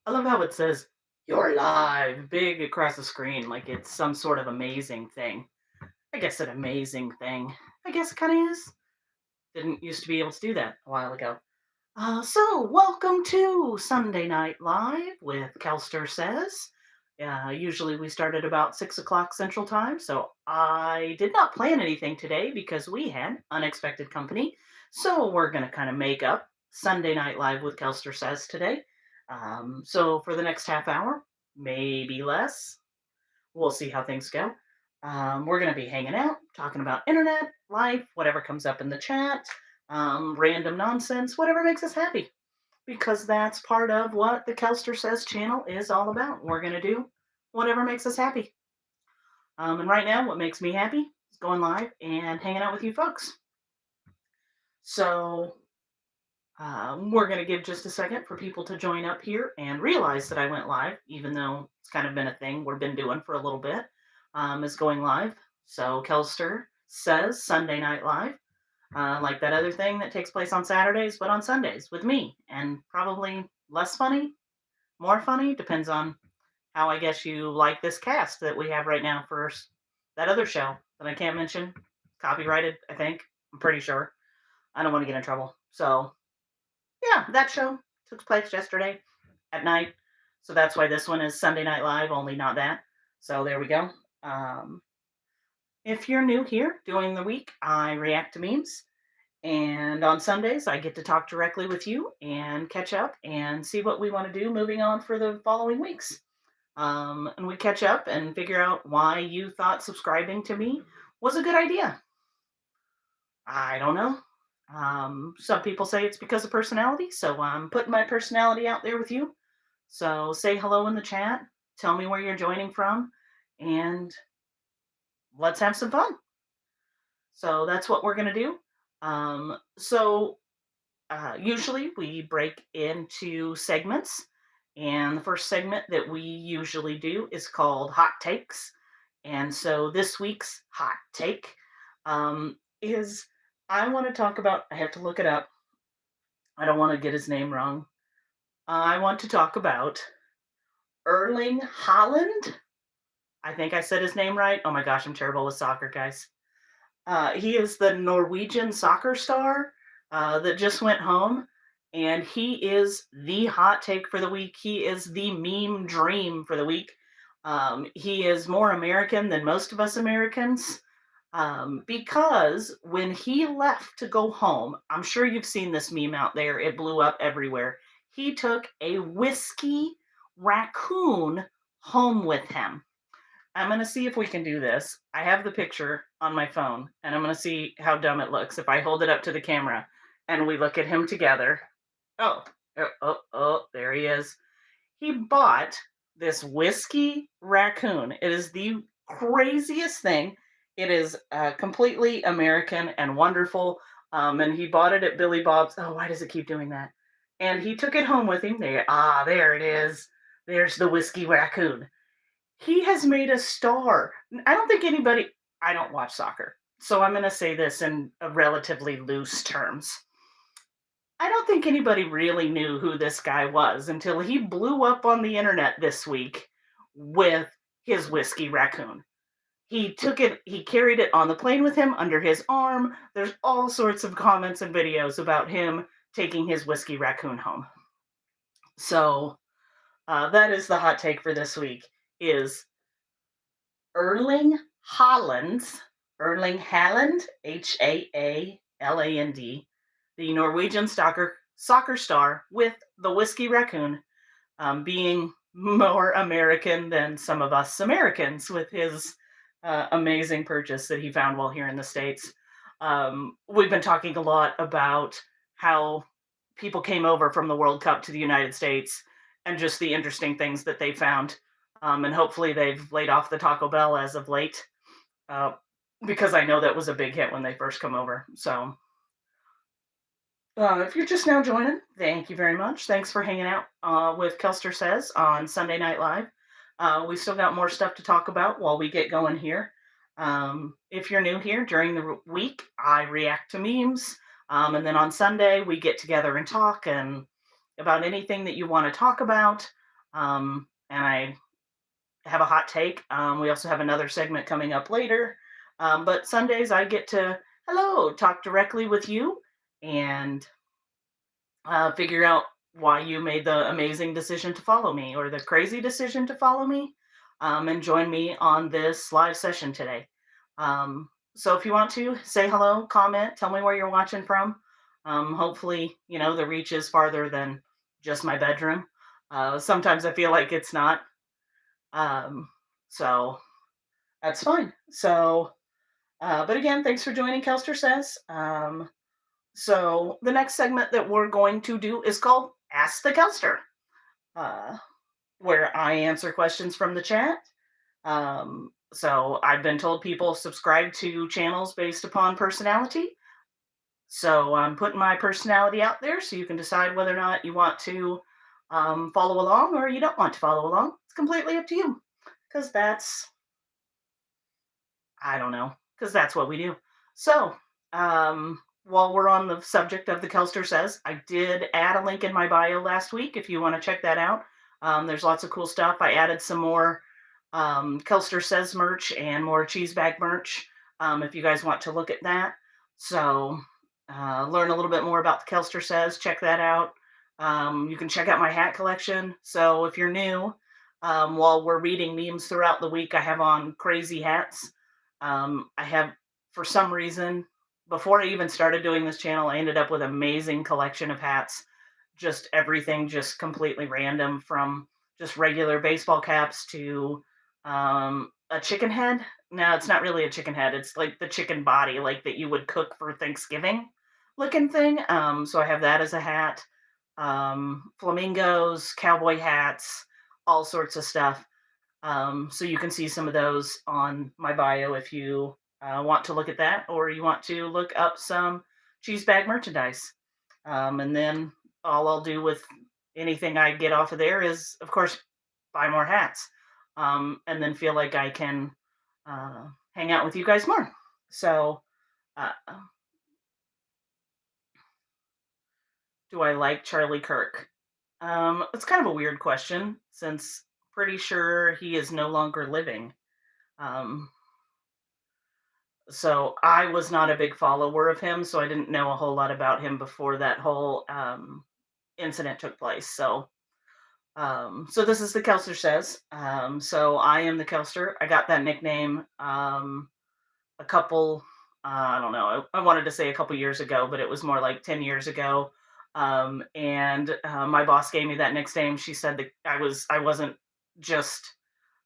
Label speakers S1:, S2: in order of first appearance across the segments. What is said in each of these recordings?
S1: I love how it says "You're live" big across the screen, like it's some sort of amazing thing. I guess an amazing thing. I guess it kind of is. Didn't used to be able to do that a while ago. So welcome to Sunday Night Live with Kelster Says. Usually we start at about 6 o'clock Central Time, so I did not plan anything today because we had unexpected company. So we're going to kind of make up Sunday Night Live with Kelster Says today. So for the next half hour, maybe less, we'll see how things go. We're going to be hanging out, talking about internet, life, whatever comes up in the chat, random nonsense, whatever makes us happy because that's part of what the Kelster Says channel is all about. We're going to do whatever makes us happy. And right now, what makes me happy is going live and hanging out with you folks. So we're going to give just a second for people to join up here and realize that I went live, even though it's kind of been a thing we've been doing for a little bit, is going live. So Kelster Says Sunday Night Live. Like that other thing that takes place on Saturdays, but on Sundays with me, and probably less funny, more funny, depends on how I guess you like this cast that we have right now for that other show that I can't mention. Copyrighted, I think. I'm pretty sure. I don't want to get in trouble. So, yeah, that show took place yesterday at night. So that's why this one is Sunday Night Live, only not that. So there we go. Um, if you're new here during the week, I react to memes. And on Sundays, I get to talk directly with you and catch up and see what we want to do moving on for the following weeks. And we catch up and figure out why you thought subscribing to me was a good idea. I don't know. Some people say it's because of personality, so I'm putting my personality out there with you. So say hello in the chat, tell me where you're joining from, and let's have some fun. So that's what we're going to do. Usually we break into segments, and the first segment that we usually do is called Hot Takes. And so this week's hot take is I want to talk about, I have to look it up. I don't want to get his name wrong. I want to talk about Erling Haaland. I think I said his name right. Oh my gosh, I'm terrible with soccer, guys. He is the Norwegian soccer star that just went home, and he is the hot take for the week. He is the meme dream for the week. He is more American than most of us Americans because when he left to go home, I'm sure you've seen this meme out there. It blew up everywhere. He took a whiskey raccoon home with him. I'm going to see if we can do this. I have the picture on my phone, and I'm going to see how dumb it looks if I hold it up to the camera and we look at him together. Oh, there he is. He bought this whiskey raccoon. It is the craziest thing. It is completely American and wonderful. And he bought it at Billy Bob's. Oh, why does it keep doing that? And he took it home with him. There it is. There's the whiskey raccoon. He has made a star. I don't watch soccer. So I'm going to say this in a relatively loose terms. I don't think anybody really knew who this guy was until he blew up on the internet this week with his whiskey raccoon. He carried it on the plane with him under his arm. There's all sorts of comments and videos about him taking his whiskey raccoon home. So that is the hot take for this week is Erling Haaland, Haaland, the Norwegian soccer star with the whiskey raccoon, being more American than some of us Americans with his amazing purchase that he found while here in the States. We've been talking a lot about how people came over from the World Cup to the United States and just the interesting things that they found. And hopefully they've laid off the Taco Bell as of late, uh, because I know that was a big hit when they first come over. So if you're just now joining, thank you very much. Thanks for hanging out with Kelster Says on Sunday Night Live. We still got more stuff to talk about while we get going here. If you're new here during the week, I react to memes. And then on Sunday, we get together and talk and about anything that you want to talk about. And I have a hot take. We also have another segment coming up later. But Sundays I get to, hello, talk directly with you and figure out why you made the amazing decision to follow me or the crazy decision to follow me, and join me on this live session today. So if you want to say hello, comment, tell me where you're watching from. Hopefully, the reach is farther than just my bedroom. Sometimes I feel like it's not. Um, so that's fine. But again, thanks for joining Kelster Says. So the next segment that we're going to do is called Ask the Kelster, uh, where I answer questions from the chat. So I've been told people subscribe to channels based upon personality. So I'm putting my personality out there so you can decide whether or not you want to follow along or you don't want to follow along. It's completely up to you because I don't know, because that's what we do. So, while we're on the subject of the Kelster Says, I did add a link in my bio last week if you want to check that out. There's lots of cool stuff. I added some more Kelster Says merch and more cheese bag merch if you guys want to look at that. So, learn a little bit more about the Kelster Says, check that out. You can check out my hat collection. So, if you're new, while we're reading memes throughout the week, I have on crazy hats. I have, for some reason, before I even started doing this channel, I ended up with an amazing collection of hats. Just everything, just completely random, from just regular baseball caps to a chicken head. No, it's not really a chicken head. It's like the chicken body, like that you would cook for Thanksgiving looking thing. So I have that as a hat. Flamingos, cowboy hats, all sorts of stuff. So you can see some of those on my bio if you want to look at that, or you want to look up some cheese bag merchandise. And then all I'll do with anything I get off of there is, of course, buy more hats, and then feel like I can hang out with you guys more. So, uh, do I like Charlie Kirk? It's kind of a weird question since pretty sure he is no longer living. Um, So I was not a big follower of him, so I didn't know a whole lot about him before that whole incident took place. So this is the Kelster Says. So I am the Kelster. I got that nickname a couple. I don't know. I wanted to say a couple years ago, but it was more like 10 years ago. And my boss gave me that nickname. She said that I wasn't just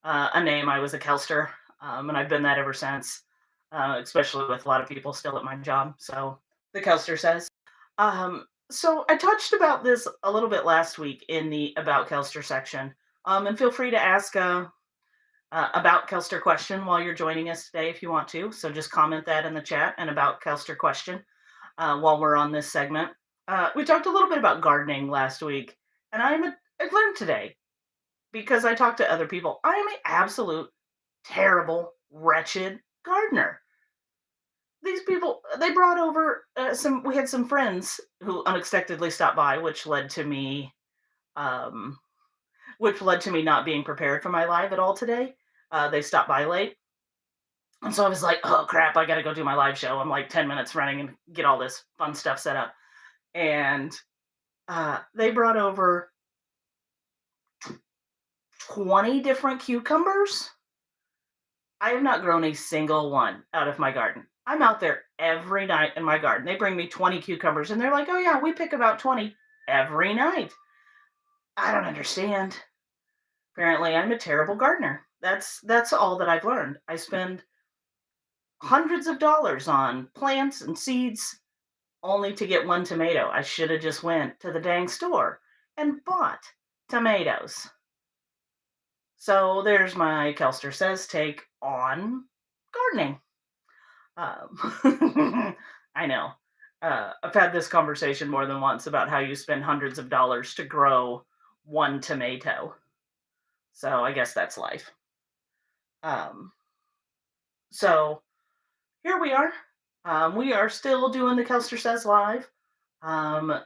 S1: a name. I was a Kelster, and I've been that ever since. Especially with a lot of people still at my job. So the Kelster Says. So I touched about this a little bit last week in the About Kelster section. And feel free to ask about Kelster question while you're joining us today if you want to. So just comment that in the chat and about Kelster question while we're on this segment. We talked a little bit about gardening last week, and I've learned today because I talked to other people. I am an absolute terrible, wretched gardener. These people, they brought over we had some friends who unexpectedly stopped by, um, which led to me not being prepared for my live at all today. They stopped by late. And so I was like, oh crap, I got to go do my live show. I'm like 10 minutes running and get all this fun stuff set up. And they brought over 20 different cucumbers. I have not grown a single one out of my garden. I'm out there every night in my garden. They bring me 20 cucumbers and they're like, oh, yeah, we pick about 20 every night. I don't understand. Apparently, I'm a terrible gardener. That's all that I've learned. I spend hundreds of dollars on plants and seeds only to get one tomato. I should have just went to the dang store and bought tomatoes. So there's my Kelster Says take on gardening. I know. I've had this conversation more than once about how you spend hundreds of dollars to grow one tomato. So I guess that's life. Um, so here we are. We are still doing the Kelster Says live.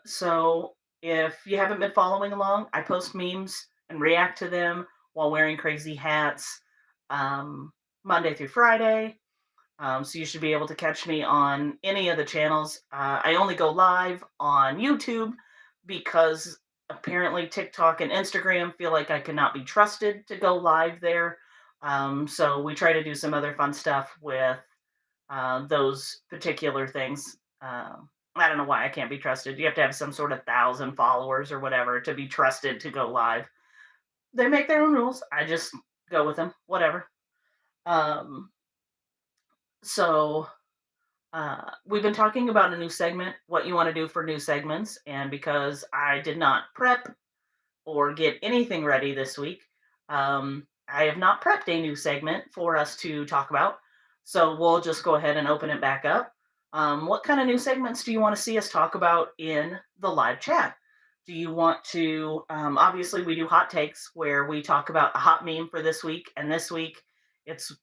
S1: So if you haven't been following along, I post memes and react to them while wearing crazy hats, um, Monday through Friday. So you should be able to catch me on any of the channels. I only go live on YouTube because apparently TikTok and Instagram feel like I cannot be trusted to go live there. So we try to do some other fun stuff with those particular things. I don't know why I can't be trusted. You have to have some sort of 1,000 followers or whatever to be trusted to go live. They make their own rules. I just go with them, whatever. Um, so we've been talking about a new segment, what you want to do for new segments, and because I did not prep or get anything ready this week, I have not prepped a new segment for us to talk about. So we'll just go ahead and open it back up. What kind of new segments do you want to see us talk about in the live chat? Do you want to? Obviously, we do hot takes where we talk about a hot meme for this week, and this week it's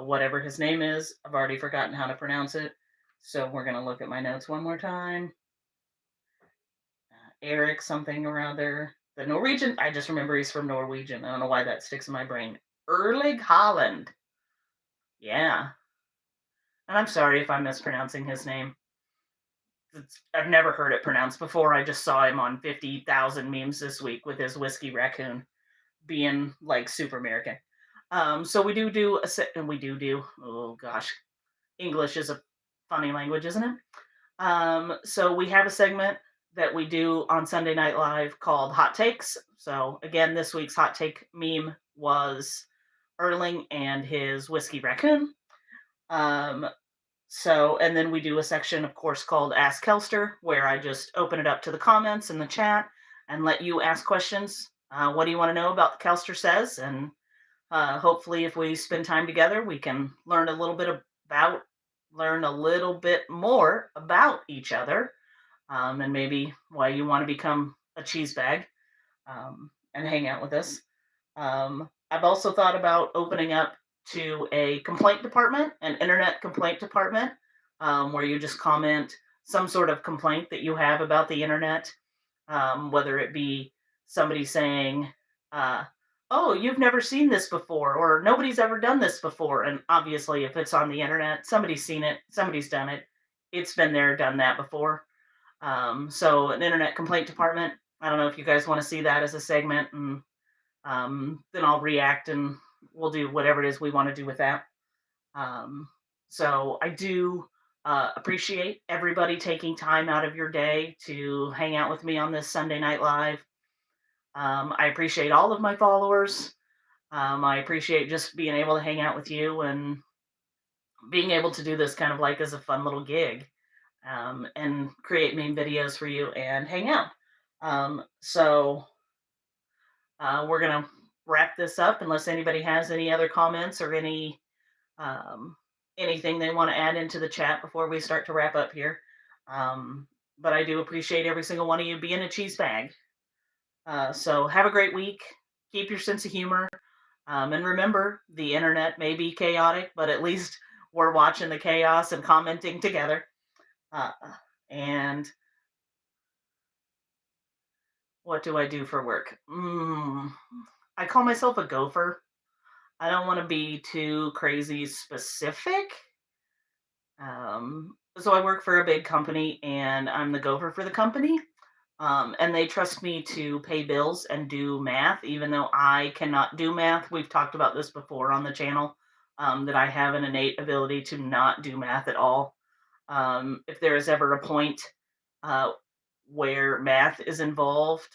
S1: whatever his name is. I've already forgotten how to pronounce it. So we're going to look at my notes one more time. Eric something or other. The Norwegian, I just remember he's from Norwegian. I don't know why that sticks in my brain. Erling Haaland. Yeah. And I'm sorry if I'm mispronouncing his name. I've never heard it pronounced before. I just saw him on 50,000 memes this week with his whiskey raccoon being like super American. So we do a set, and oh gosh, English is a funny language, isn't it? So we have a segment that we do on Sunday Night Live called Hot Takes. So again, this week's hot take meme was Erling and his whiskey raccoon. And then we do a section, of course, called Ask Kelster, where I just open it up to the comments in the chat and let you ask questions. What do you want to know about the KellsterSays? And hopefully, if we spend time together, we can learn a little bit more about each other, and maybe why you want to become a cheese bag, and hang out with us. I've also thought about opening up to a complaint department, an internet complaint department, where you just comment some sort of complaint that you have about the internet, whether it be somebody saying, uh, oh, you've never seen this before, or nobody's ever done this before. And obviously, if it's on the internet, somebody's seen it, somebody's done it. It's been there, done that before. So, an internet complaint department. I don't know if you guys want to see that as a segment, and then I'll react and we'll do whatever it is we want to do with that. So, I do appreciate everybody taking time out of your day to hang out with me on this Sunday Night Live. I appreciate all of my followers. I appreciate just being able to hang out with you and being able to do this kind of like as a fun little gig, and create meme videos for you and hang out. So we're going to wrap this up unless anybody has any other comments or um, anything they want to add into the chat before we start to wrap up here. But I do appreciate every single one of you being a cheese bag. So have a great week. Keep your sense of humor. And remember, the internet may be chaotic, but at least we're watching the chaos and commenting together. And what do I do for work? I call myself a gopher. I don't want to be too crazy specific. So I work for a big company and I'm the gopher for the company. And they trust me to pay bills and do math, even though I cannot do math. We've talked about this before on the channel, that I have an innate ability to not do math at all. If there is ever a point uh, where math is involved,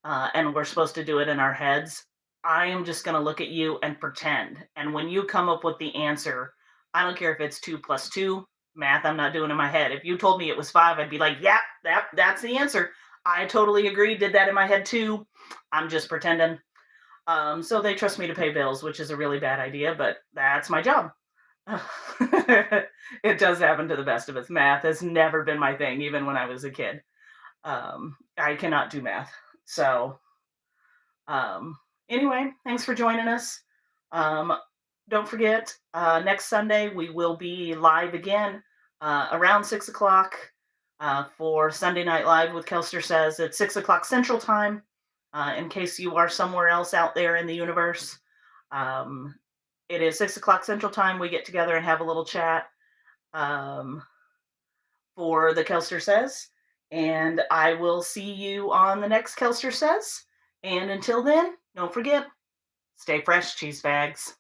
S1: and we're supposed to do it in our heads, I am just going to look at you and pretend. And when you come up with the answer, I don't care if it's 2 plus 2, math I'm not doing in my head. If you told me it was 5, I'd be like, yeah, that's the answer. I totally agree, did that in my head too. I'm just pretending. So they trust me to pay bills, which is a really bad idea, but that's my job. It does happen to the best of us. Math has never been my thing, even when I was a kid. I cannot do math. So, anyway, thanks for joining us. Don't forget, next Sunday we will be live again around 6 o'clock for Sunday Night Live with KellsterSays at 6 o'clock Central Time. in case you are somewhere else out there in the universe. Um, it is 6 o'clock Central Time. We get together and have a little chat um, for the Kelster Says. And I will see you on the next Kelster Says. And until then, don't forget, stay fresh, cheese bags.